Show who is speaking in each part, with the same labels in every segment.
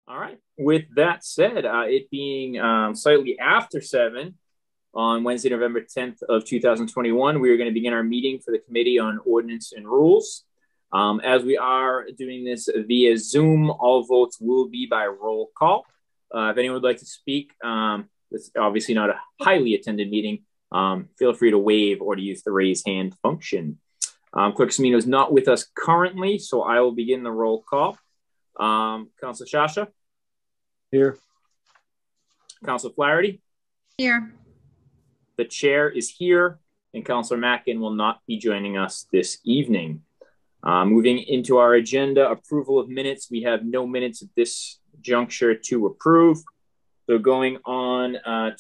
Speaker 1: All right. With that said, it being slightly after 7 on Wednesday, November 10th of 2021, we are going to begin our meeting for the Committee on Ordinance and Rules. As we are doing this via Zoom, all votes will be by roll call. If anyone would like to speak, it's obviously not a highly attended meeting. Feel free to wave or to use the raise hand function. Clerk Semino is not with us currently, so I will begin the roll call. Councilor Shasha?
Speaker 2: Here.
Speaker 1: Councilor Flaherty?
Speaker 3: Here.
Speaker 1: The chair is here, and Councilor Mackin will not be joining us this evening. Moving into our agenda, approval of minutes. We have no minutes at this juncture to approve. So going on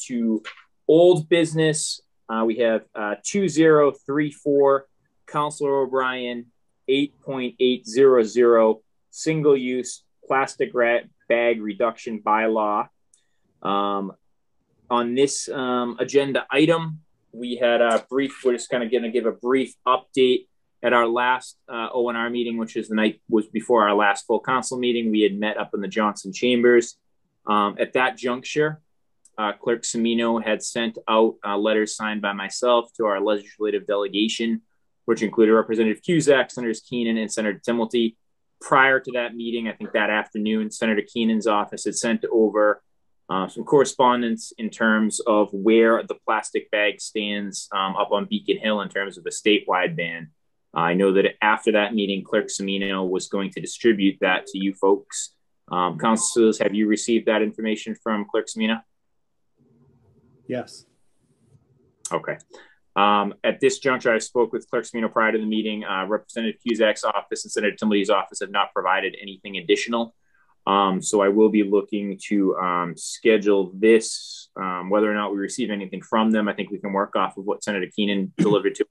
Speaker 1: to old business, we have 2034, Councilor O'Brien, 8.800, single-use plastic bag reduction bylaw. On this agenda item, we had a brief, we're just kind of going to give a brief update. At our last ONR meeting, which is the night was before our last full council meeting, we had met up in the Johnson Chambers. At that juncture, Clerk Semino had sent out letters signed by myself to our legislative delegation, which included Representative Cusack, Senators Keenan, and Senator Timilty. Prior to that meeting, I think that afternoon, Senator Keenan's office had sent over some correspondence in terms of where the plastic bag stands up on Beacon Hill in terms of a statewide ban. I know that after that meeting, Clerk Semino was going to distribute that to you folks. Councilors, have you received that information from Clerk Semino?
Speaker 2: Yes.
Speaker 1: Okay. At this juncture, I spoke with Clerk Semino prior to the meeting. Representative Cusack's office and Senator Timilty's office have not provided anything additional. So I will be looking to schedule this. Whether or not we receive anything from them, I think we can work off of what Senator Keenan delivered to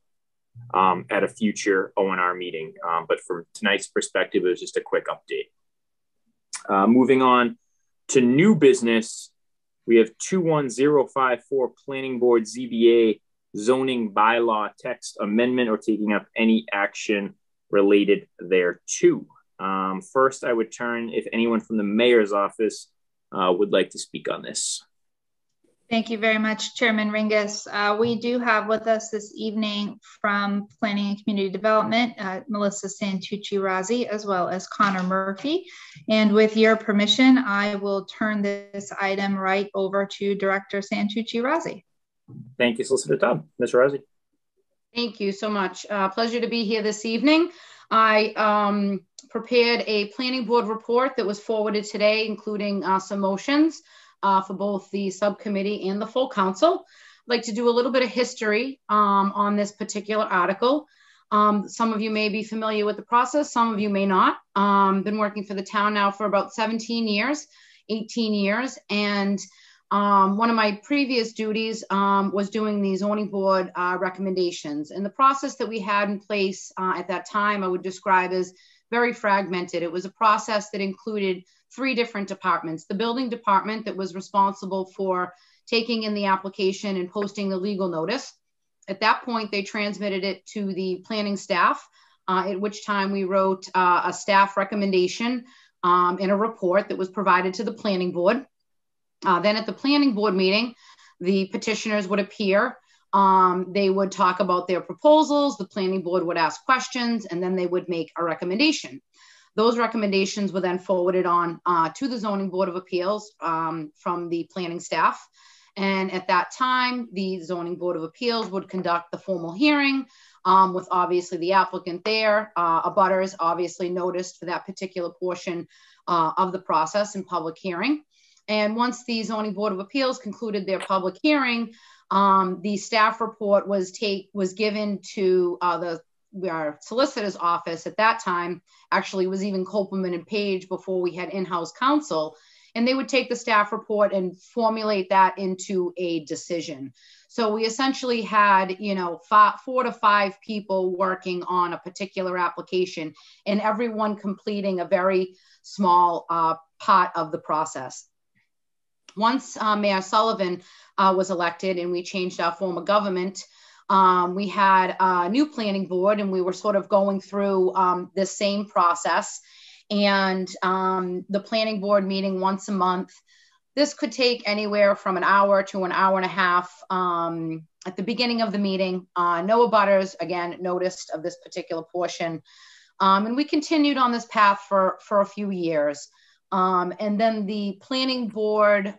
Speaker 1: at a future ONR meeting. But from tonight's perspective, it was just a quick update. Moving on to new business, we have 21054 Planning Board ZBA zoning bylaw text amendment or taking up any action related thereto. First, I would turn if anyone from the mayor's office would like to speak on this.
Speaker 3: Thank you very much, Chairman Ringus. We do have with us this evening from Planning and Community Development, Melissa Santucci-Razzi, as well as Connor Murphy. And with your permission, I will turn this item right over to Director Santucci-Razzi.
Speaker 1: Thank you, Solicitor Tubb. Ms. Razzi.
Speaker 4: Thank you so much. Pleasure to be here this evening. I prepared a planning board report that was forwarded today, including some motions for both the subcommittee and the full council. I'd like to do a little bit of history on this particular article. Some of you may be familiar with the process, some of you may not. Been working for the town now for about 17 years, 18 years, and one of my previous duties was doing the zoning board recommendations. And the process that we had in place at that time, I would describe as very fragmented. It was a process that included 3 different departments. The building department that was responsible for taking in the application and posting the legal notice. At that point, they transmitted it to the planning staff, at which time we wrote a staff recommendation in a report that was provided to the planning board. Then at the planning board meeting, the petitioners would appear. They would talk about their proposals. The planning board would ask questions, and then they would make a recommendation. Those recommendations were then forwarded on to the Zoning Board of Appeals from the planning staff. And at that time, the Zoning Board of Appeals would conduct the formal hearing with obviously the applicant there. Abutters obviously noticed for that particular portion of the process in public hearing. And once the Zoning Board of Appeals concluded their public hearing, the staff report was given to our solicitor's office at that time. Actually was even Copeland and Page before we had in-house counsel, and they would take the staff report and formulate that into a decision. So we essentially had, 4 to 5 people working on a particular application, and everyone completing a very small part of the process. Once Mayor Sullivan was elected and we changed our form of government, we had a new planning board, and we were sort of going through this same process. and the planning board meeting once a month. This could take anywhere from an hour to an hour and a half. At the beginning of the meeting, no abutters, again, noticed of this particular portion. And we continued on this path for a few years. And then the planning board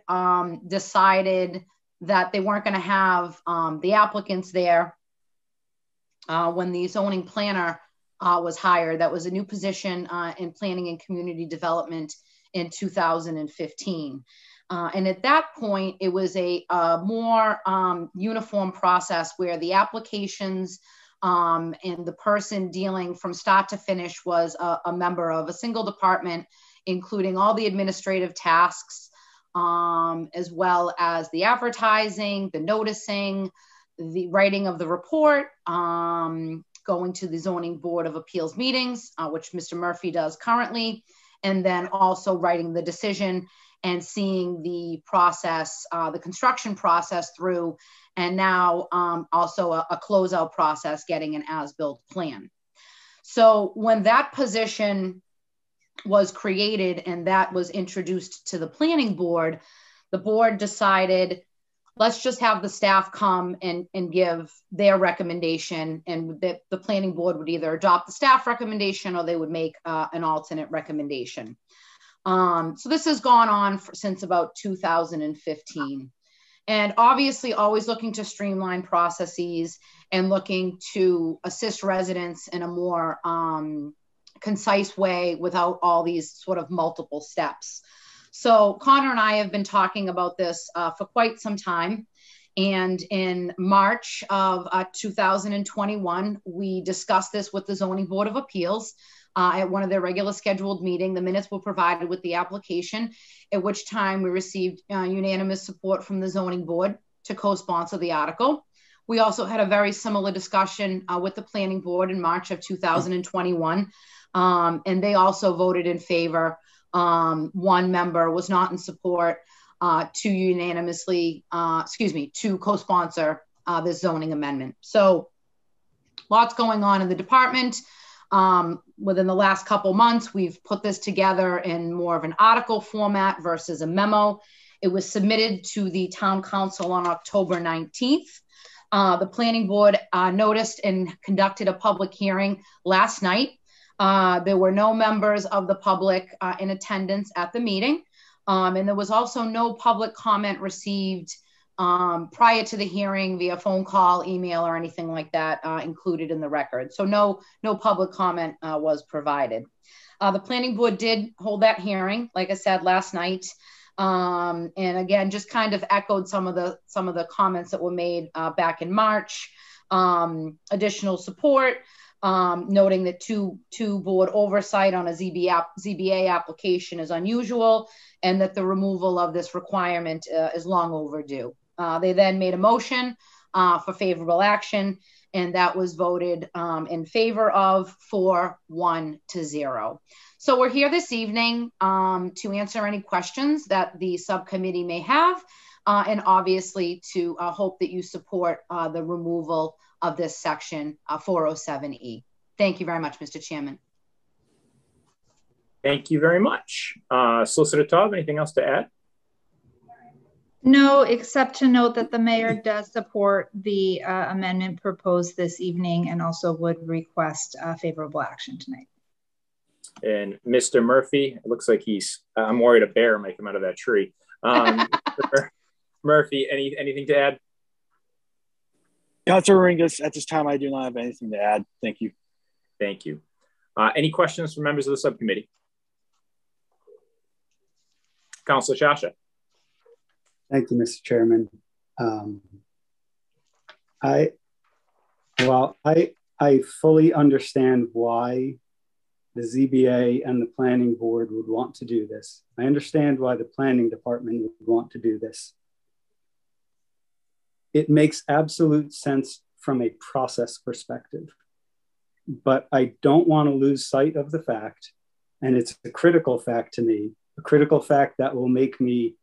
Speaker 4: decided that they weren't going to have the applicants there when the zoning planner was hired. That was a new position in planning and community development in 2015. And at that point, it was a more uniform process where the applications and the person dealing from start to finish was a member of a single department, including all the administrative tasks, as well as the advertising, the noticing, the writing of the report, going to the Zoning Board of Appeals meetings, which Mr. Murphy does currently, and then also writing the decision and seeing the process, the construction process through, and now also a closeout process, getting an as-built plan. So when that position was created and that was introduced to the planning board, the board decided, let's just have the staff come and give their recommendation, and the planning board would either adopt the staff recommendation or they would make an alternate recommendation. So this has gone on since about 2015. And obviously always looking to streamline processes and looking to assist residents in a more concise way without all these sort of multiple steps. So Connor and I have been talking about this for quite some time. And in March of 2021, we discussed this with the Zoning Board of Appeals at one of their regular scheduled meetings. The minutes were provided with the application, at which time we received unanimous support from the Zoning Board to co-sponsor the article. We also had a very similar discussion with the Planning Board in March of 2021, and they also voted in favor. One member was not in support to co-sponsor this zoning amendment. So lots going on in the department. Within the last couple months, we've put this together in more of an article format versus a memo. It was submitted to the town council on October 19th. The planning board noticed and conducted a public hearing last night. There were no members of the public in attendance at the meeting. And there was also no public comment received prior to the hearing via phone call, email, or anything like that included in the record. So no public comment was provided. The planning board did hold that hearing, like I said, last night. And again, just kind of echoed some of the comments that were made back in March. Additional support, noting that two board oversight on a ZBA application is unusual, and that the removal of this requirement is long overdue. They then made a motion for favorable action, and that was voted in favor of 4-1-0. So we're here this evening to answer any questions that the subcommittee may have, and obviously to hope that you support the removal of this section 407E. Thank you very much, Mr. Chairman.
Speaker 1: Thank you very much. Solicitor Taub, anything else to add?
Speaker 3: No, except to note that the mayor does support the amendment proposed this evening and also would request favorable action tonight.
Speaker 1: And Mr. Murphy, it looks like I'm worried a bear might come out of that tree. Mr. Murphy, anything to add?
Speaker 2: Councilor Ringus, at this time, I do not have anything to add. Thank you.
Speaker 1: Thank you. Any questions from members of the subcommittee? Councilor Shasha.
Speaker 5: Thank you, Mr. Chairman. I fully understand why the ZBA and the planning board would want to do this. I understand why the planning department would want to do this. It makes absolute sense from a process perspective, but I don't want to lose sight of the fact, and it's a critical fact to me, a critical fact that will make me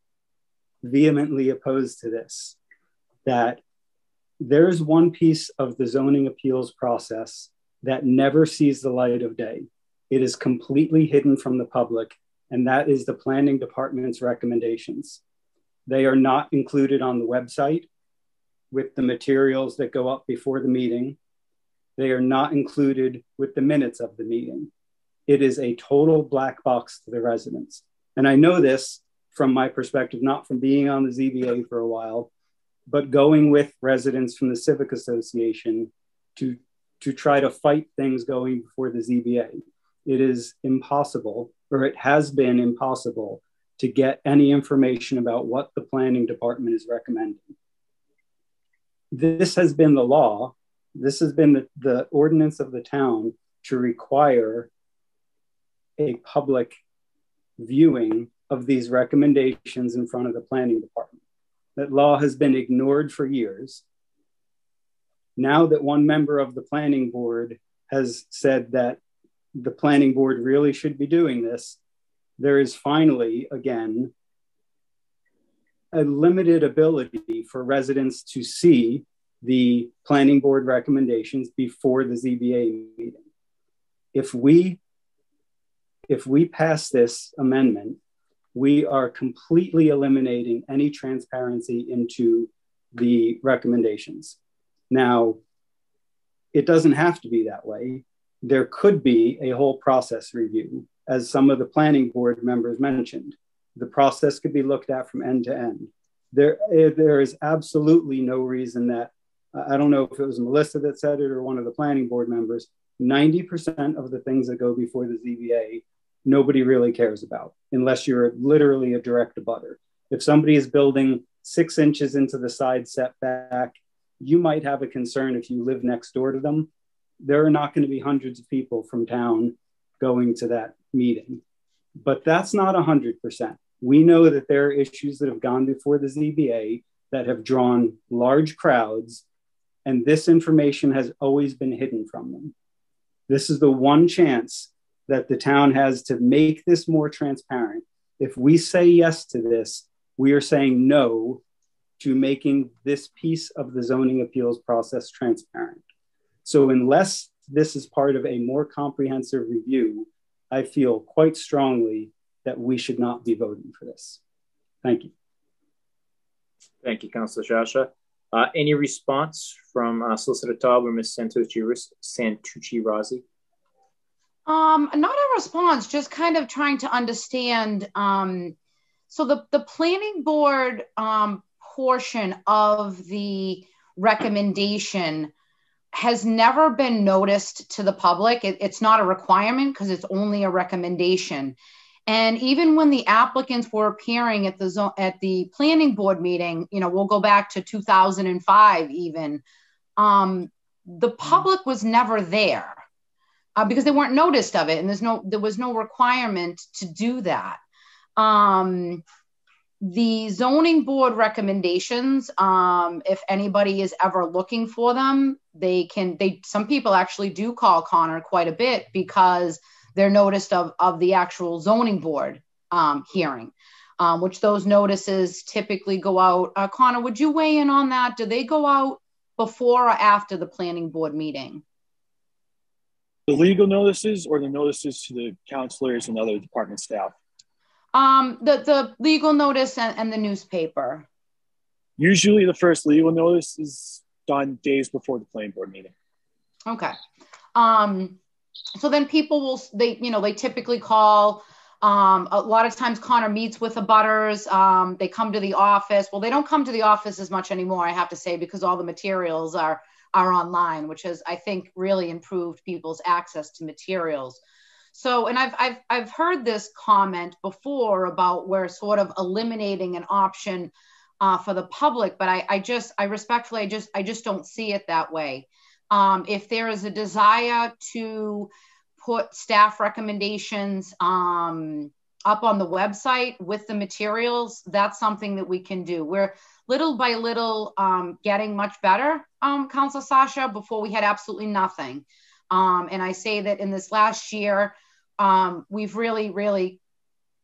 Speaker 5: vehemently opposed to this, that there's one piece of the zoning appeals process that never sees the light of day, It is completely hidden from the public, and that is the planning department's recommendations. They are not included on the website with the materials that go up before the meeting. They are not included with the minutes of the meeting. It is a total black box to the residents. And I know this from my perspective, not from being on the ZBA for a while, but going with residents from the Civic Association to try to fight things going before the ZBA. It is impossible, or it has been impossible, to get any information about what the planning department is recommending. This has been the law. This has been the ordinance of the town to require a public viewing of these recommendations in front of the planning department. That law has been ignored for years. Now that one member of the planning board has said that the planning board really should be doing this, there is finally, again, a limited ability for residents to see the planning board recommendations before the ZBA meeting. If we pass this amendment, we are completely eliminating any transparency into the recommendations. Now, it doesn't have to be that way. There could be a whole process review, as some of the planning board members mentioned. The process could be looked at from end to end. There is absolutely no reason that, I don't know if it was Melissa that said it or one of the planning board members, 90% of the things that go before the ZBA, nobody really cares about, unless you're literally a direct abutter. If somebody is building 6 inches into the side setback, you might have a concern if you live next door to them. There are not going to be hundreds of people from town going to that meeting, but that's not 100%. We know that there are issues that have gone before the ZBA that have drawn large crowds, and this information has always been hidden from them. This is the one chance that the town has to make this more transparent. If we say yes to this, we are saying no to making this piece of the zoning appeals process transparent. So unless this is part of a more comprehensive review, I feel quite strongly that we should not be voting for this. Thank you.
Speaker 1: Thank you, Councilor Shasha. Any response from Solicitor Taub or Ms. Santucci-Razzi?
Speaker 4: Not a response, just kind of trying to understand. So the planning board portion of the recommendation has never been noticed to the public. It's not a requirement because it's only a recommendation. And even when the applicants were appearing at the planning board meeting, you know, we'll go back to 2005 even, the public was never there because they weren't noticed of it, and there was no requirement to do that. The zoning board recommendations, if anybody is ever looking for them, some people actually do call Connor quite a bit because they're noticed of the actual zoning board hearing, which those notices typically go out. Connor, would you weigh in on that? Do they go out before or after the planning board meeting?
Speaker 2: The legal notices or the notices to the counselors and other department staff?
Speaker 4: The legal notice and the newspaper.
Speaker 2: Usually the first legal notice is done days before the planning board meeting.
Speaker 4: Okay. So then people they typically call, a lot of times Connor meets with the abutters. They come to the office. Well, they don't come to the office as much anymore, I have to say, because all the materials are online, which has, I think, really improved people's access to materials. So, and I've heard this comment before about we're sort of eliminating an option for the public, but I respectfully don't see it that way. If there is a desire to put staff recommendations up on the website with the materials, that's something that we can do. We're little by little getting much better, Councilor Sasha. Before we had absolutely nothing. And I say that in this last year, we've really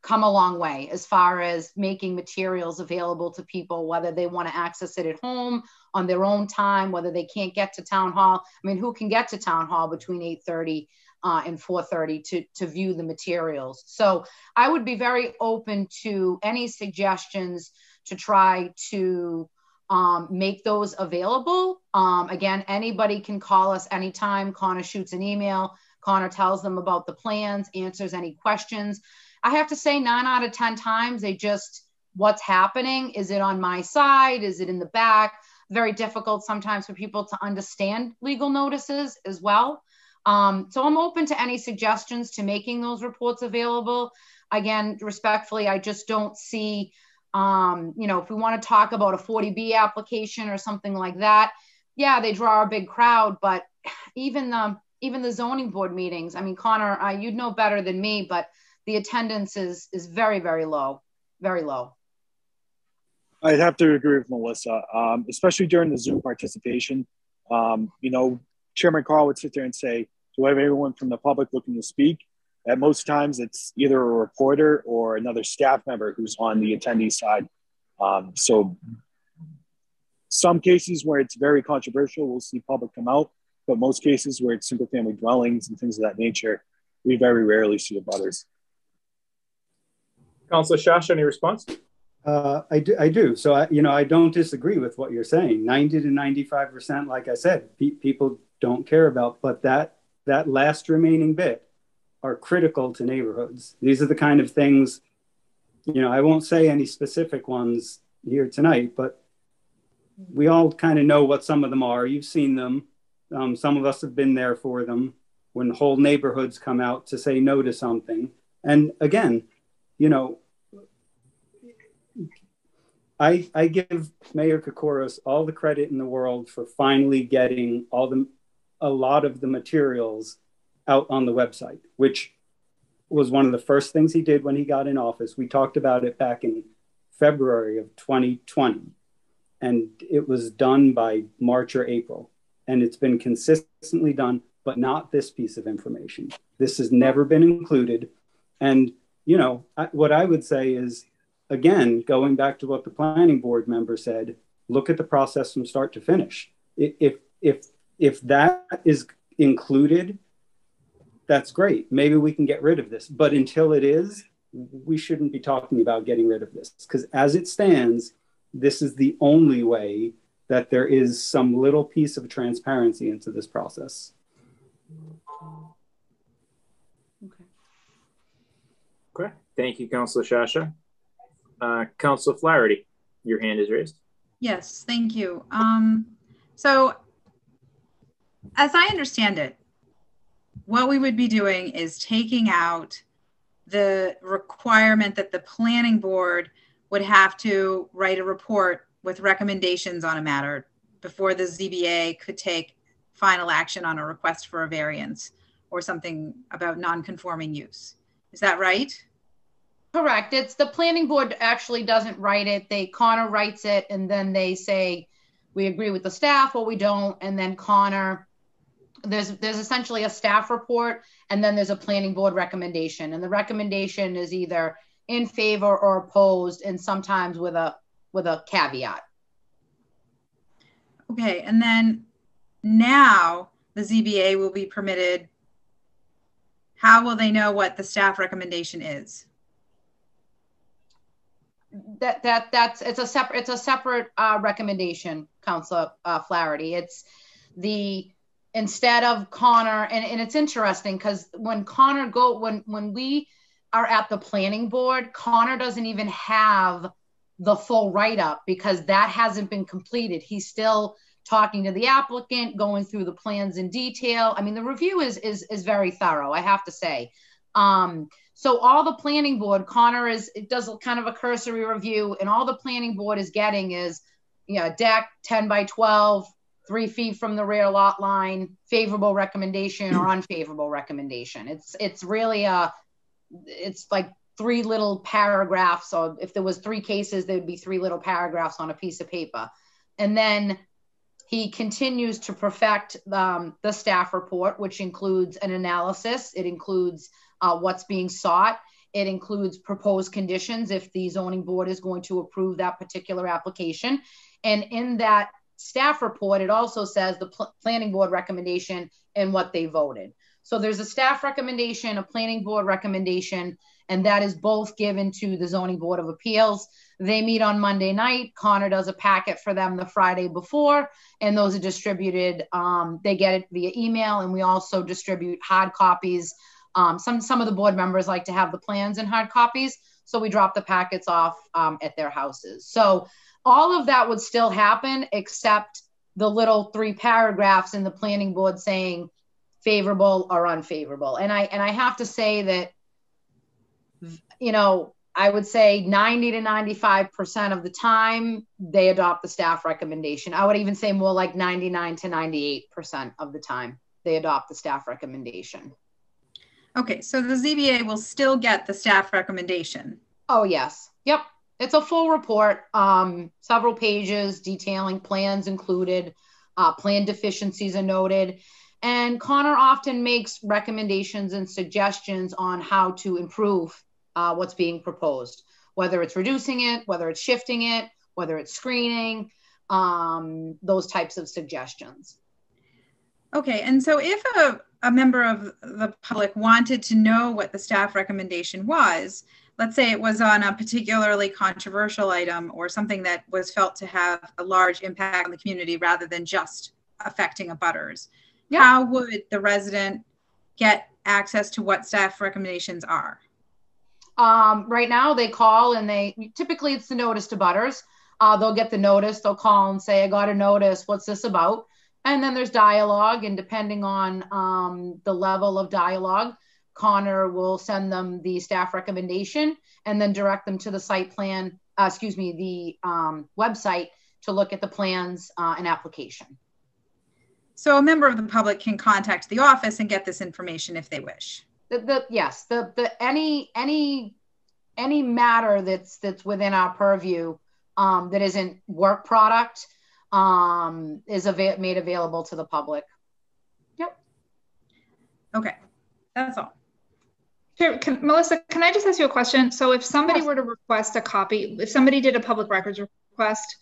Speaker 4: come a long way as far as making materials available to people, whether they want to access it at home on their own time, whether they can't get to town hall. I mean, who can get to town hall between 8:30 and 4:30 to view the materials. So I would be very open to any suggestions to try to make those available. Again, anybody can call us anytime. Connor shoots an email. Connor tells them about the plans, answers any questions. I have to say 9 out of 10 times, they just, what's happening? Is it on my side? Is it in the back? Very difficult sometimes for people to understand legal notices as well. So I'm open to any suggestions to making those reports available. Again, respectfully, I just don't see, if we want to talk about a 40B application or something like that, yeah, they draw a big crowd, but even the zoning board meetings, I mean, Connor, you'd know better than me, but the attendance is very, very low, very low.
Speaker 2: I'd have to agree with Melissa, especially during the Zoom participation. Chairman Carl would sit there and say, do I have anyone from the public looking to speak? At most times, it's either a reporter or another staff member who's on the attendee side. So some cases where it's very controversial, we'll see public come out. But most cases where it's single family dwellings and things of that nature, we very rarely see abutters.
Speaker 1: Councilor Shash, any response?
Speaker 5: I do. So, I don't disagree with what you're saying. 90 to 95%, like I said, people don't care about, but that last remaining bit are critical to neighborhoods. These are the kind of things, I won't say any specific ones here tonight, but we all kind of know what some of them are. You've seen them. Some of us have been there for them when whole neighborhoods come out to say no to something. And again, I give Mayor Koukouras all the credit in the world for finally getting a lot of the materials out on the website, which was one of the first things he did when he got in office. We talked about it back in February of 2020, and it was done by March or April. And it's been consistently done, but not this piece of information. This has never been included. And, what I would say is, again, going back to what the planning board member said, look at the process from start to finish. If that is included, that's great. Maybe we can get rid of this. But until it is, we shouldn't be talking about getting rid of this. Because as it stands, this is the only way that there is some little piece of transparency into this process.
Speaker 1: Okay. Thank you, Councilor Shasha. Councilor Flaherty, your hand is raised.
Speaker 6: Yes, thank you. So as I understand it, what we would be doing is taking out the requirement that the planning board would have to write a report with recommendations on a matter before the ZBA could take final action on a request for a variance or something about non-conforming use. Is that right?
Speaker 4: Correct. It's the planning board actually doesn't write it. Connor writes it, and then they say, we agree with the staff or we don't. And then Connor, there's essentially a staff report, and then there's a planning board recommendation. And the recommendation is either in favor or opposed, and sometimes with a caveat.
Speaker 6: Okay. And then now the ZBA will be permitted. How will they know what the staff recommendation is?
Speaker 4: It's a separate recommendation, Councilor Flaherty. It's instead of Connor, and it's interesting because when when we are at the planning board, Connor doesn't even have the full write-up because that hasn't been completed. He's still talking to the applicant, going through the plans in detail. I mean, the review is very thorough, I have to say. So all the planning board, Connor does kind of a cursory review, and all the planning board is getting is, deck 10 by 12, 3 feet from the rear lot line, favorable recommendation or unfavorable recommendation. It's really it's like 3 little paragraphs. So if there was 3 cases, there'd be 3 little paragraphs on a piece of paper. And then he continues to perfect the staff report, which includes an analysis. It includes what's being sought. It includes proposed conditions if the zoning board is going to approve that particular application. And in that staff report, it also says the planning board recommendation and what they voted. So there's a staff recommendation, a planning board recommendation, and that is both given to the Zoning Board of Appeals. They meet on Monday night. Connor does a packet for them the Friday before, and those are distributed. They get it via email, and we also distribute hard copies. Some of the board members like to have the plans in hard copies, so we drop the packets off at their houses. So all of that would still happen, except the little 3 paragraphs in the planning board saying favorable or unfavorable. And I have to say that, you know, I would say 90 to 95% of the time they adopt the staff recommendation. I would even say more like 99 to 98% of the time they adopt the staff recommendation.
Speaker 6: Okay, so the ZBA will still get the staff recommendation.
Speaker 4: Oh, yes. Yep. It's a full report, several pages detailing plans included, plan deficiencies are noted. And Connor often makes recommendations and suggestions on how to improve what's being proposed, whether it's reducing it, whether it's shifting it, whether it's screening, those types of suggestions.
Speaker 6: Okay, and so if a member of the public wanted to know what the staff recommendation was, let's say it was on a particularly controversial item or something that was felt to have a large impact on the community rather than just affecting abutters, yeah, how would the resident get access to what staff recommendations are?
Speaker 4: Right now they call and typically it's the notice to butters. They'll get the notice, they'll call and say, I got a notice, what's this about? And then there's dialogue, and depending on the level of dialogue, Connor will send them the staff recommendation and then direct them to the site plan, the website to look at the plans and application.
Speaker 6: So a member of the public can contact the office and get this information if they wish.
Speaker 4: Yes, any matter that's within our purview that isn't work product is made available to the public. Yep.
Speaker 3: Okay, that's all. Melissa, can I just ask you a question? So if somebody were to request a copy, if somebody did a public records request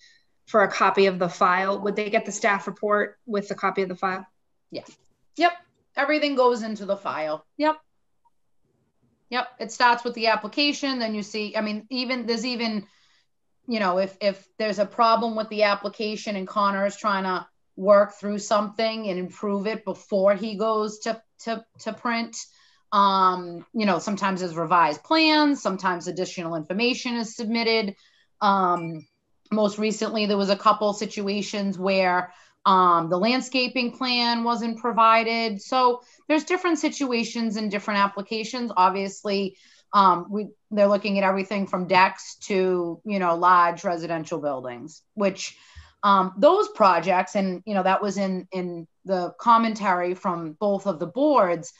Speaker 3: for a copy of the file, would they get the staff report with the copy of the file?
Speaker 4: Yes. Yep. Everything goes into the file. Yep. Yep. It starts with the application. Then you see, I mean, there's even, you know, if there's a problem with the application and Connor is trying to work through something and improve it before he goes to print, you know, sometimes there's revised plans, sometimes additional information is submitted. Most recently, there was a couple situations where the landscaping plan wasn't provided. So there's different situations and different applications. Obviously, they're looking at everything from decks to, you know, large residential buildings, which those projects, and, you know, that was in the commentary from both of the boards,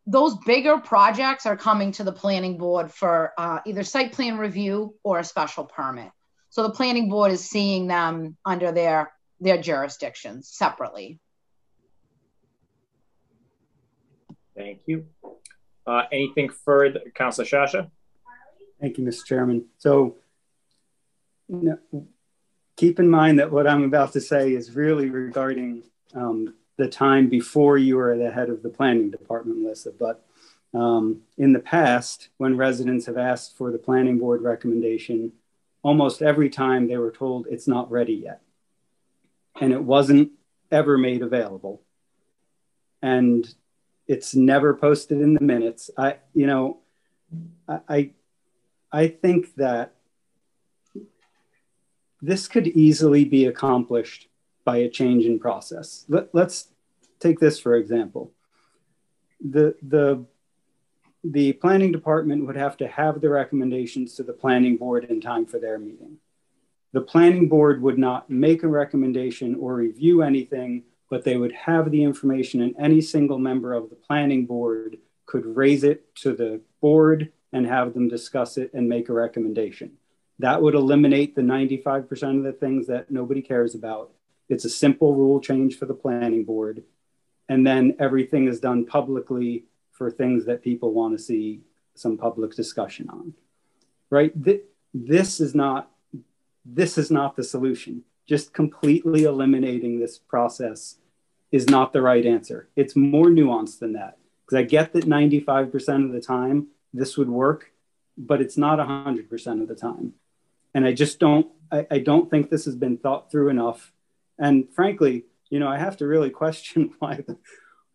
Speaker 4: those bigger projects are coming to the planning board for either site plan review or a special permit. So the planning board is seeing them under their jurisdictions separately.
Speaker 1: Thank you. Anything further, Councilor Sciascia?
Speaker 5: Thank you, Mr. Chairman. So keep in mind that what I'm about to say is really regarding the time before you were the head of the planning department, Melissa. But in the past, when residents have asked for the planning board recommendation, almost every time they were told it's not ready yet. And it wasn't ever made available. And it's never posted in the minutes. I think that this could easily be accomplished by a change in process. Let's take this for example. The planning department would have to have the recommendations to the planning board in time for their meeting. The planning board would not make a recommendation or review anything, but they would have the information, and any single member of the planning board could raise it to the board and have them discuss it and make a recommendation. That would eliminate the 95% of the things that nobody cares about. It's a simple rule change for the planning board. And then everything is done publicly for things that people want to see some public discussion on, right? This is not the solution. Just completely eliminating this process is not the right answer. It's more nuanced than that. Because I get that 95% of the time this would work, but it's not 100% of the time. And I just don't, I don't think this has been thought through enough. And frankly, you know, I have to really question why,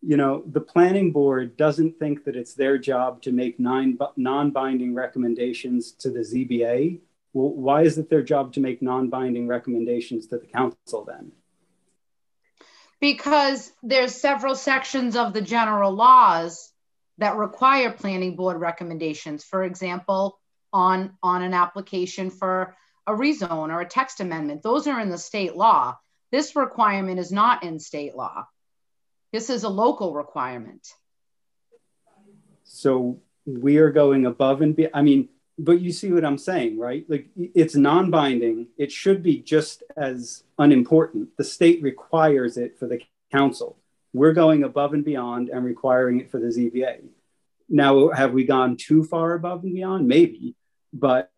Speaker 5: the planning board doesn't think that it's their job to make non-binding recommendations to the ZBA. Well, why is it their job to make non-binding recommendations to the council then?
Speaker 4: Because there's several sections of the general laws that require planning board recommendations. For example, on an application for a rezone or a text amendment, those are in the state law. This requirement is not in state law. This is a local requirement.
Speaker 5: So we are going above and beyond. I mean, but you see what I'm saying, right? Like, it's non-binding. It should be just as unimportant. The state requires it for the council. We're going above and beyond and requiring it for the ZBA. Now, have we gone too far above and beyond? Maybe, but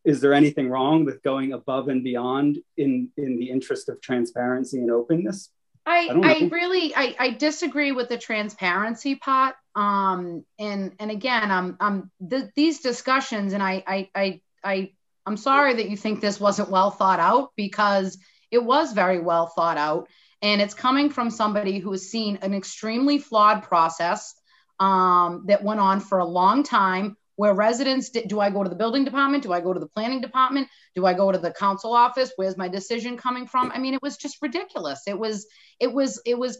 Speaker 5: is there anything wrong with going above and beyond in the interest of transparency and openness?
Speaker 4: I disagree with the transparency part. And again, these discussions, and I'm sorry that you think this wasn't well thought out, because it was very well thought out, and it's coming from somebody who has seen an extremely flawed process that went on for a long time, where residents, do I go to the building department? Do I go to the planning department? Do I go to the council office? Where's my decision coming from? I mean, it was just ridiculous. It was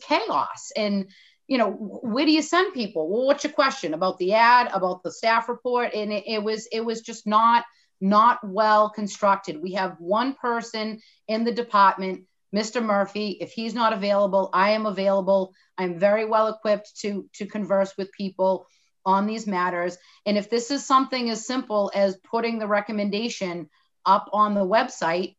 Speaker 4: chaos. And, where do you send people? Well, what's your question about the ad, about the staff report? And it was just not well constructed. We have one person in the department, Mr. Murphy. If he's not available, I am available. I'm very well equipped to converse with people on these matters. And if this is something as simple as putting the recommendation up on the website,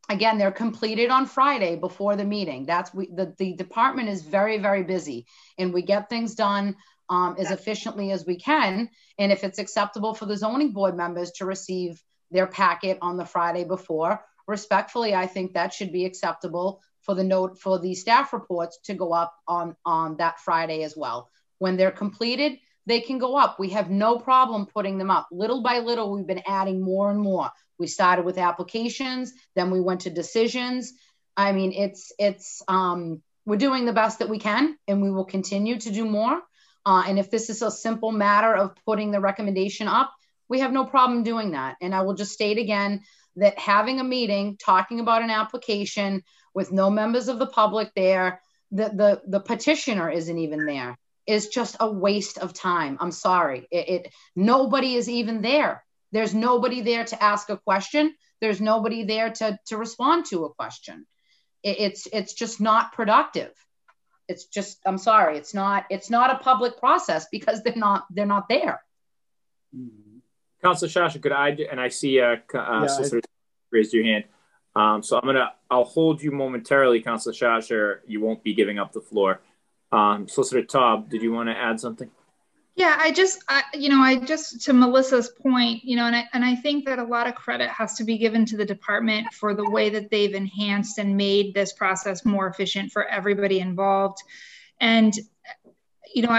Speaker 4: again, they're completed on Friday before the meeting. The department is very, very busy, and we get things done as efficiently as we can. And if it's acceptable for the zoning board members to receive their packet on the Friday before, respectfully, I think that should be acceptable for the staff reports to go up on that Friday as well. When they're completed, they can go up. We have no problem putting them up. Little by little, we've been adding more and more. We started with applications, then we went to decisions. I mean, we're doing the best that we can, and we will continue to do more. And if this is a simple matter of putting the recommendation up, we have no problem doing that. And I will just state again that having a meeting, talking about an application with no members of the public there, the petitioner isn't even there, is just a waste of time. I'm sorry. Nobody is even there. There's nobody there to ask a question. There's nobody there to respond to a question. It's just not productive. It's just, I'm sorry. It's not a public process because they're not there.
Speaker 1: Councilor Shasha, could I, and I see Solicitor raised your hand. So I'll hold you momentarily, Councilor Shasha. You won't be giving up the floor. Solicitor Taub, did you want to add something?
Speaker 3: Yeah, I just to Melissa's point, and I think that a lot of credit has to be given to the department for the way that they've enhanced and made this process more efficient for everybody involved. And,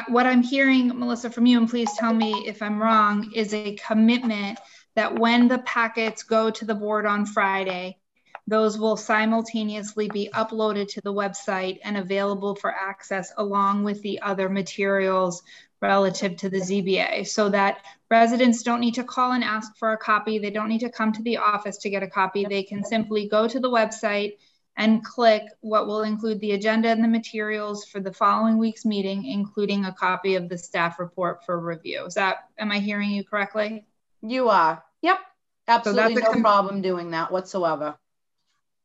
Speaker 3: what I'm hearing, Melissa, from you, and please tell me if I'm wrong, is a commitment that when the packets go to the board on Friday, those will simultaneously be uploaded to the website and available for access along with the other materials relative to the ZBA, so that residents don't need to call and ask for a copy. They don't need to come to the office to get a copy. They can simply go to the website and click what will include the agenda and the materials for the following week's meeting, including a copy of the staff report for review. Am I hearing you correctly?
Speaker 4: You are. Yep. Absolutely no problem doing that whatsoever.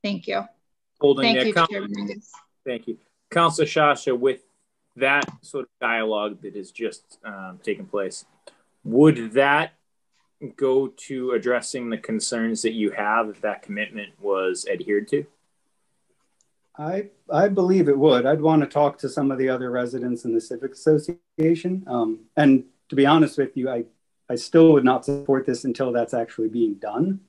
Speaker 3: Thank you.
Speaker 1: Thank you, Chairman. Thank you. Councilor Shasha, with that sort of dialogue that has just taken place, would that go to addressing the concerns that you have if that commitment was adhered to?
Speaker 5: I believe it would. I'd want to talk to some of the other residents in the Civic Association. And to be honest with you, I still would not support this until that's actually being done.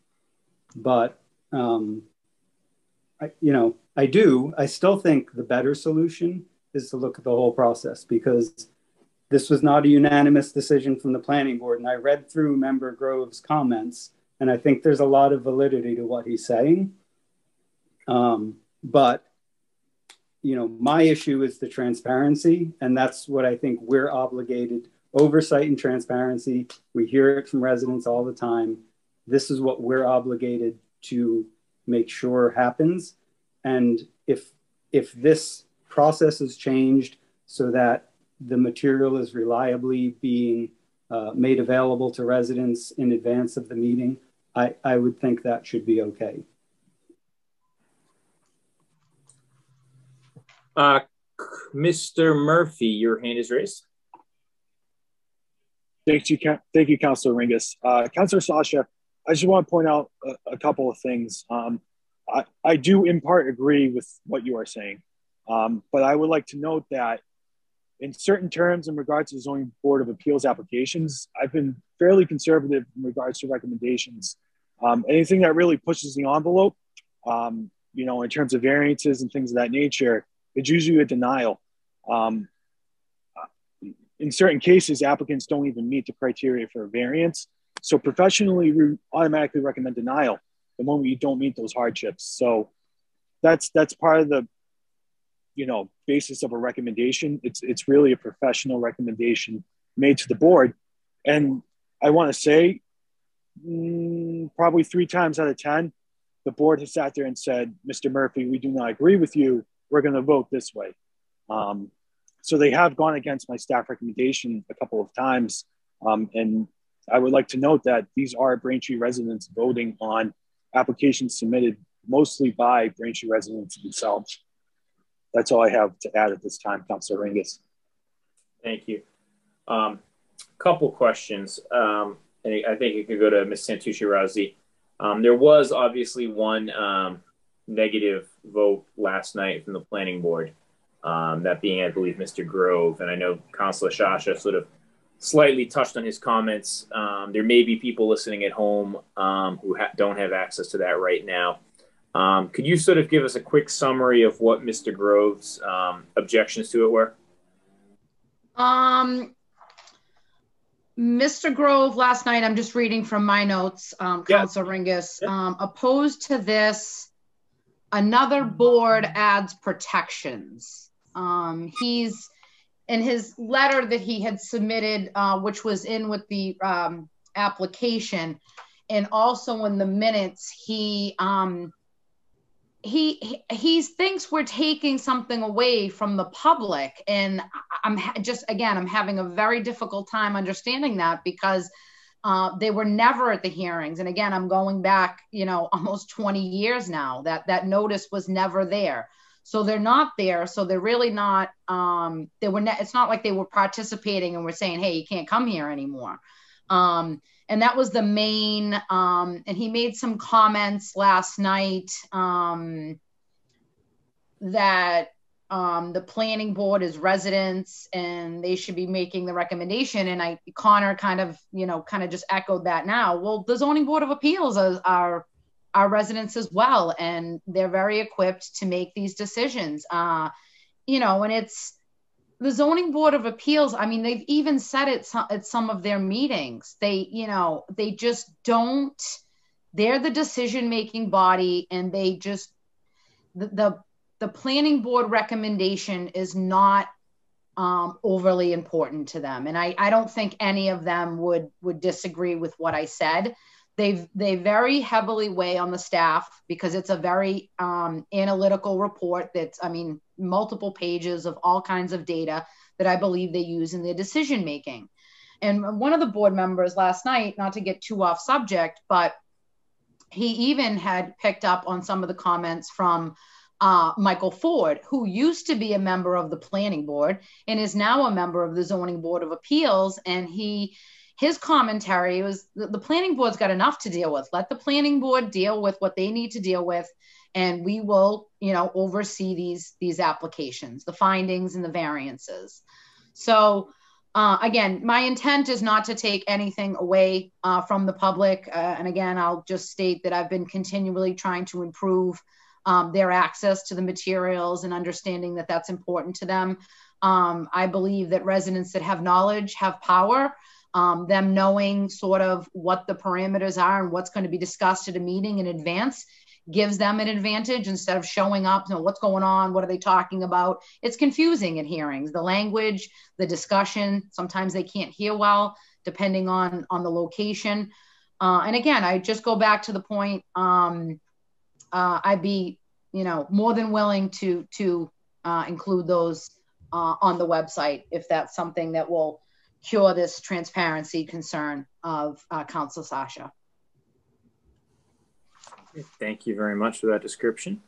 Speaker 5: But, I still think the better solution is to look at the whole process, because this was not a unanimous decision from the planning board. And I read through Member Grove's comments, and I think there's a lot of validity to what he's saying. But, you know, my issue is the transparency, and that's what I think we're obligated. Oversight and transparency. We hear it from residents all the time. This is what we're obligated to make sure happens. And if this process is changed so that the material is reliably being made available to residents in advance of the meeting, I would think that should be okay.
Speaker 1: Mr. Murphy, your hand is raised.
Speaker 2: Thank you, Councilor Ringus. Councilor Sasha, I just want to point out a couple of things. I do in part agree with what you are saying, but I would like to note that in certain terms in regards to the Zoning Board of Appeals applications, I've been fairly conservative in regards to recommendations. Anything that really pushes the envelope, you know, in terms of variances and things of that nature, it's usually a denial. In certain cases, applicants don't even meet the criteria for a variance. So professionally, we automatically recommend denial the moment you don't meet those hardships. So that's part of the, you know, basis of a recommendation. It's really a professional recommendation made to the board. And I want to say probably 3 times out of 10, the board has sat there and said, Mr. Murphy, we do not agree with you. We're going to vote this way. So they have gone against my staff recommendation a couple of times. And I would like to note that these are Braintree residents voting on applications submitted mostly by Braintree residents themselves. That's all I have to add at this time, Councilor Ringus.
Speaker 1: Thank you. Couple questions. And I think it could go to Ms. Santucci-Razzi. There was obviously one negative vote last night from the planning board. That being, I believe, Mr. Grove. And I know Councilor Sasha sort of slightly touched on his comments. There may be people listening at home who don't have access to that right now. Could you sort of give us a quick summary of what Mr. Grove's objections to it were?
Speaker 4: Mr. Grove last night, I'm just reading from my notes, Councilor Ringus, opposed to this, another board adds protections. He's in his letter that he had submitted, which was in with the application, and also in the minutes, he thinks we're taking something away from the public, and I'm having a very difficult time understanding that because they were never at the hearings. And again, I'm going back, you know, almost 20 years now that notice was never there. So they're not there. So they're really not, it's not like they were participating and were saying, hey, you can't come here anymore. And that was the main, and he made some comments last night that the planning board is residents and they should be making the recommendation. And Connor kind of just echoed that now. Well, the Zoning Board of Appeals are residents as well, and they're very equipped to make these decisions. And it's the Zoning Board of Appeals. I mean, they've even said it at some of their meetings. They just don't. They're the decision-making body, and they just the planning board recommendation is not overly important to them. And I don't think any of them would disagree with what I said. They very heavily weigh on the staff because it's a very analytical report that's, multiple pages of all kinds of data that I believe they use in their decision making. And one of the board members last night, not to get too off subject, but he even had picked up on some of the comments from Michael Ford, who used to be a member of the planning board and is now a member of the Zoning Board of Appeals. And his commentary was the planning board's got enough to deal with. Let the planning board deal with what they need to deal with. And we will, oversee these applications, the findings and the variances. So again, my intent is not to take anything away from the public. And again, I'll just state that I've been continually trying to improve their access to the materials and understanding that that's important to them. I believe that residents that have knowledge have power. Them knowing sort of what the parameters are and what's going to be discussed at a meeting in advance gives them an advantage instead of showing up, what's going on, what are they talking about? It's confusing in hearings, the language, the discussion, sometimes they can't hear well, depending on the location. And again, I just go back to the point, I'd be, more than willing to include those on the website if that's something that will cure this transparency concern of Council Sasha.
Speaker 1: Thank you very much for that description.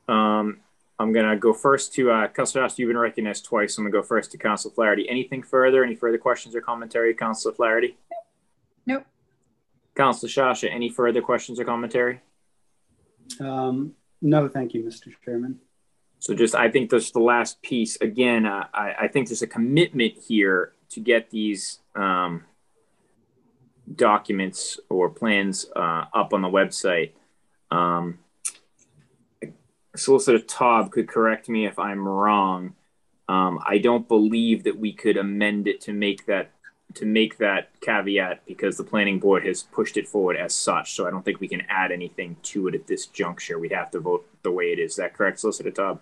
Speaker 1: I'm going to go first to Councilor Sasha. You've been recognized twice. So I'm going to go first to Councilor Flaherty. Anything further? Any further questions or commentary, Councilor Flaherty?
Speaker 6: Nope.
Speaker 1: Councilor Sasha, any further questions or commentary?
Speaker 5: No, thank you, Mr. Chairman.
Speaker 1: So I think that's the last piece. Again, I think there's a commitment here to get these documents or plans up on the website. Solicitor Taub could correct me if I'm wrong. I don't believe that we could amend it to make that caveat because the planning board has pushed it forward as such. So I don't think we can add anything to it at this juncture. We'd have to vote the way it is. Is that correct, Solicitor Taub?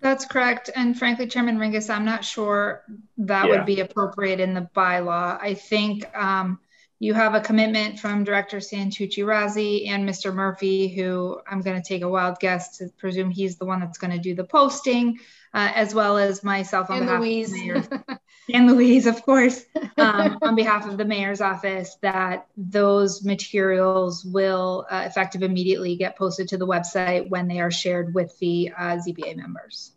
Speaker 3: That's correct. And frankly, Chairman Ringus, I'm not sure that would be appropriate in the bylaw. I think you have a commitment from Director Santucci-Razzi and Mr. Murphy, who I'm going to take a wild guess to presume he's the one that's going to do the posting, as well as myself on behalf of the mayor. And Louise, of course, on behalf of the mayor's office, that those materials will effective immediately get posted to the website when they are shared with the ZBA members.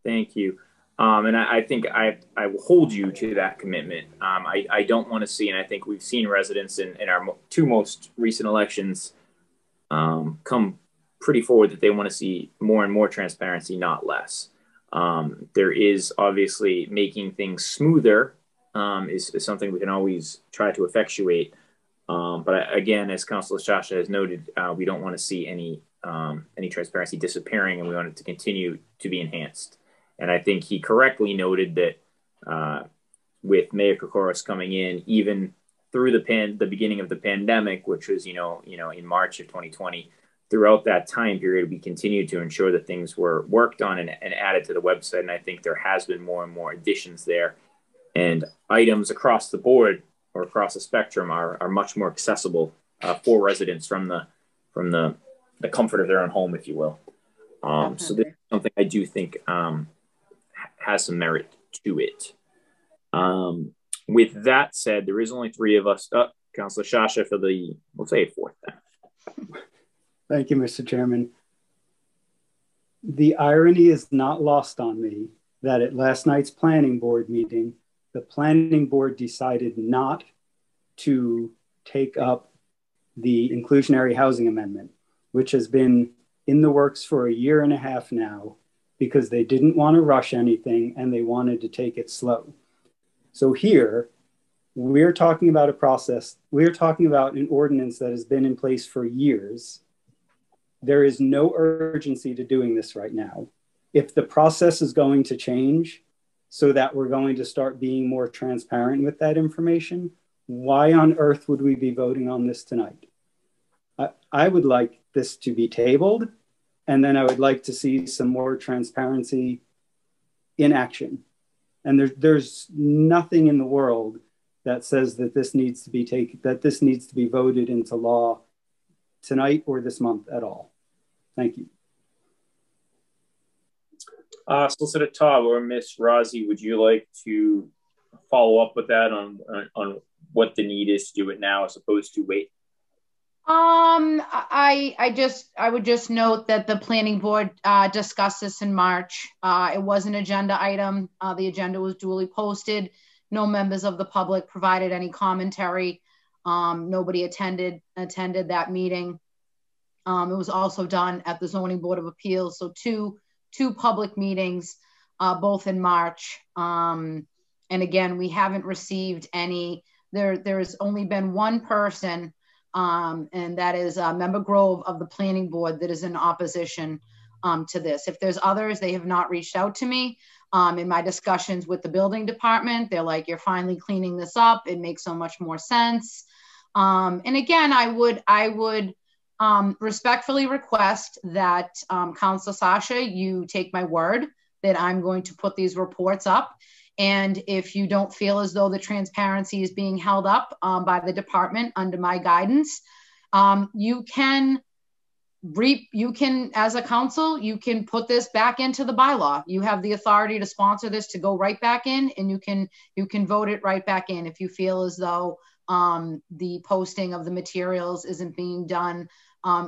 Speaker 1: Thank you. And I think I will hold you to that commitment. I don't want to see, and I think we've seen residents in our two most recent elections come pretty forward that they want to see more and more transparency, not less. There is obviously making things smoother is something we can always try to effectuate. But again, as Councilor Sasha has noted, we don't want to see any transparency disappearing, and we want it to continue to be enhanced. And I think he correctly noted that with Mayor Kokoros coming in, even through the beginning of the pandemic, which was in March of 2020. Throughout that time period, we continued to ensure that things were worked on and added to the website. And I think there has been more and more additions there. And items across the board or across the spectrum are much more accessible for residents from the comfort of their own home, if you will. So this is something I do think has some merit to it. With that said, there is only three of us. Councilor Sasha for we'll say a fourth then.
Speaker 5: Thank you, Mr. Chairman. The irony is not lost on me that at last night's planning board meeting, the planning board decided not to take up the inclusionary housing amendment, which has been in the works for 1.5 years now, because they didn't want to rush anything and they wanted to take it slow. So here, we're talking about a process, we're talking about an ordinance that has been in place for years. There is no urgency to doing this right now. If the process is going to change so that we're going to start being more transparent with that information, why on earth would we be voting on this tonight? I would like this to be tabled, and then I would like to see some more transparency in action. And there's nothing in the world that says that this needs to be voted into law tonight or this month at all. Thank you.
Speaker 1: Solicitor Taub or Ms. Razzi, would you like to follow up with that on what the need is to do it now as opposed to wait?
Speaker 4: I would just note that the planning board discussed this in March. It was an agenda item. The agenda was duly posted. No members of the public provided any commentary. Nobody attended that meeting. It was also done at the Zoning Board of Appeals. So two public meetings, both in March. And again, we haven't received any. There's only been one person, and that is Member Grove of the Planning Board that is in opposition to this. If there's others, they have not reached out to me. In my discussions with the building department, they're like, you're finally cleaning this up. It makes so much more sense. And again, I would respectfully request that Councilor Sasha, you take my word that I'm going to put these reports up. And if you don't feel as though the transparency is being held up by the department under my guidance, you can, as a council, you can put this back into the bylaw. You have the authority to sponsor this to go right back in, and you can vote it right back in if you feel as though the posting of the materials isn't being done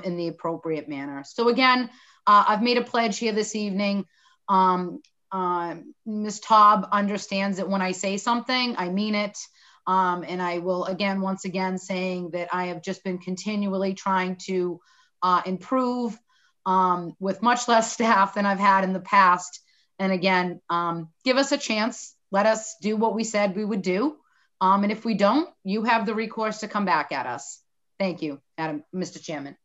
Speaker 4: in the appropriate manner. So again, I've made a pledge here this evening. Ms. Taub understands that when I say something, I mean it. And I will once again saying that I have just been continually trying to improve with much less staff than I've had in the past. And again, give us a chance. Let us do what we said we would do. And if we don't, you have the recourse to come back at us. Thank you, Mr. Chairman.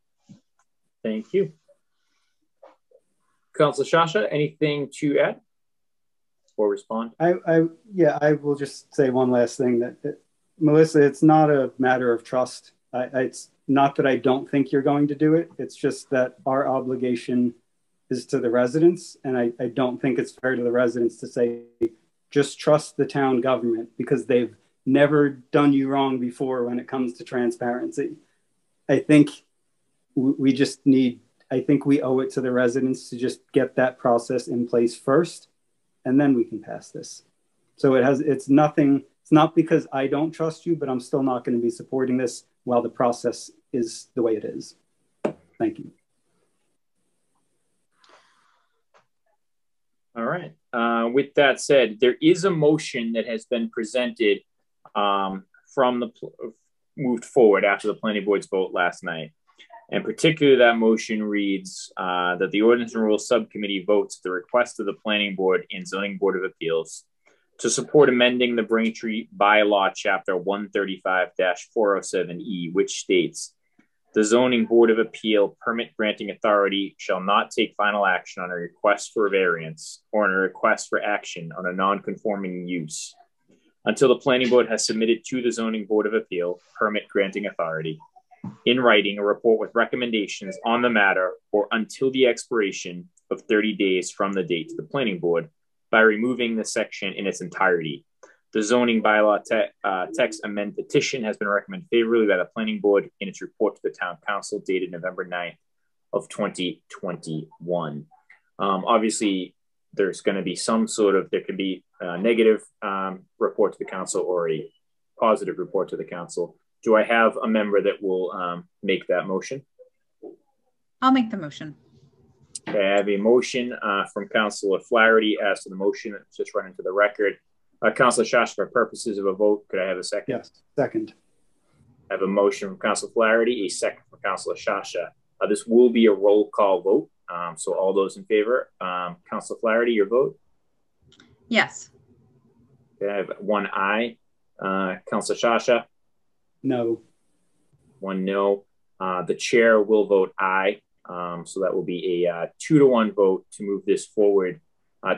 Speaker 1: Thank you. Councilor Sasha, anything to add or respond?
Speaker 5: Yeah, I will just say one last thing that Melissa, it's not a matter of trust. It's not that I don't think you're going to do it. It's just that our obligation is to the residents. And I don't think it's fair to the residents to say, just trust the town government because they've never done you wrong before when it comes to transparency. I think we just need, I think we owe it to the residents to just get that process in place first, and then we can pass this. So it's nothing, it's not because I don't trust you, but I'm still not going to be supporting this while the process is the way it is. Thank you.
Speaker 1: All right. With that said, there is a motion that has been presented moved forward after the planning board's vote last night. And particularly that motion reads that the Ordinance and Rules Subcommittee votes at the request of the Planning Board and Zoning Board of Appeals to support amending the Braintree Bylaw Chapter 135-407E, which states, the Zoning Board of Appeal permit granting authority shall not take final action on a request for a variance or on a request for action on a non-conforming use until the Planning Board has submitted to the Zoning Board of Appeal permit granting authority in writing a report with recommendations on the matter or until the expiration of 30 days from the date to the Planning Board by removing the section in its entirety. The zoning bylaw text amend petition has been recommended favorably by the Planning Board in its report to the Town Council dated November 9th of 2021. Obviously, there's going to be there could be a negative report to the council or a positive report to the council. Do I have a member that will make that motion?
Speaker 6: I'll make the motion.
Speaker 1: Okay, I have a motion from Councilor Flaherty as to the motion that's just run into the record. Councilor Sasha, for purposes of a vote, could I have a second?
Speaker 5: Yes, second.
Speaker 1: I have a motion from Councilor Flaherty, a second from Councilor Sasha. This will be a roll call vote. So all those in favor, Councilor Flaherty, your vote?
Speaker 6: Yes.
Speaker 1: Okay, I have one aye. Councilor Sasha?
Speaker 5: No.
Speaker 1: One no. The chair will vote aye. So that will be a 2-to-1 vote to move this forward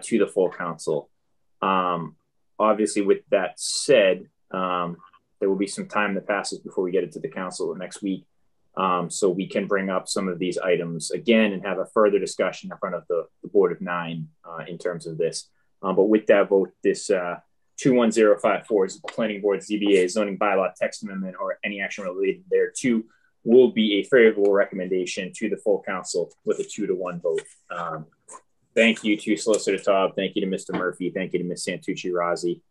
Speaker 1: to the full council. Obviously, with that said, there will be some time that passes before we get it to the council next week. So we can bring up some of these items again and have a further discussion in front of the Board of 9 in terms of this. But with that vote, this 21054 is the Planning Board ZBA zoning bylaw text amendment or any action related thereto will be a favorable recommendation to the full council with a 2-to-1 vote. Thank you to Solicitor Taub. Thank you to Mr. Murphy. Thank you to Ms. Santucci-Razzi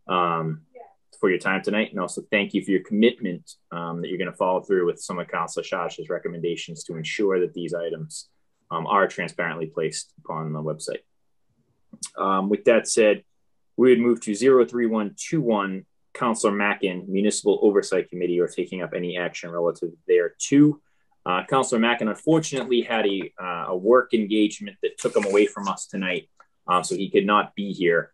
Speaker 1: for your time tonight. And also thank you for your commitment that you're going to follow through with some of Councilor Sasha's recommendations to ensure that these items are transparently placed upon the website. With that said, we would move to 03121, Councilor Mackin, Municipal Oversight Committee, or taking up any action relative thereto. Councilor Mackin unfortunately had a work engagement that took him away from us tonight, so he could not be here.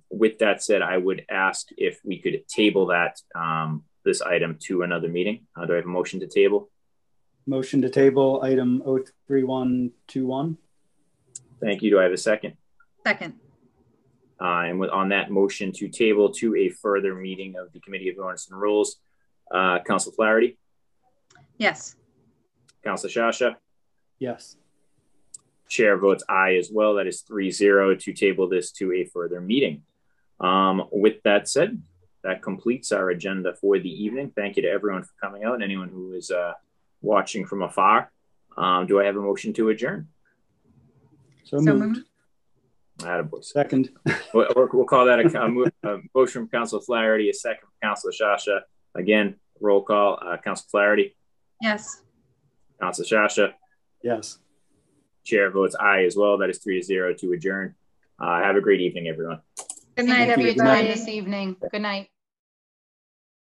Speaker 1: With that said, I would ask if we could table that this item to another meeting. Do I have a motion to table?
Speaker 5: Motion to table item 03121.
Speaker 1: Thank you. Do I have a second?
Speaker 6: Second.
Speaker 1: On that motion to table to a further meeting of the Committee of Ordinance and Rules, Council Flaherty?
Speaker 6: Yes.
Speaker 1: Council Shasha?
Speaker 5: Yes.
Speaker 1: Chair votes aye as well. That is 3-0 to table this to a further meeting. With that said, that completes our agenda for the evening. Thank you to everyone for coming out and anyone who is watching from afar. Do I have a motion to adjourn?
Speaker 5: So moved.
Speaker 1: Attaboy.
Speaker 5: Second.
Speaker 1: We'll call that a motion from Council Flaherty, a second from Council Shasha. Again, roll call. Council Flaherty?
Speaker 6: Yes.
Speaker 1: Council Shasha?
Speaker 5: Yes.
Speaker 1: Chair votes aye as well. That is 3-0 to adjourn. Have a great evening, everyone.
Speaker 3: Good night,
Speaker 4: Thank you for your
Speaker 3: everybody.
Speaker 4: time this evening. Good night.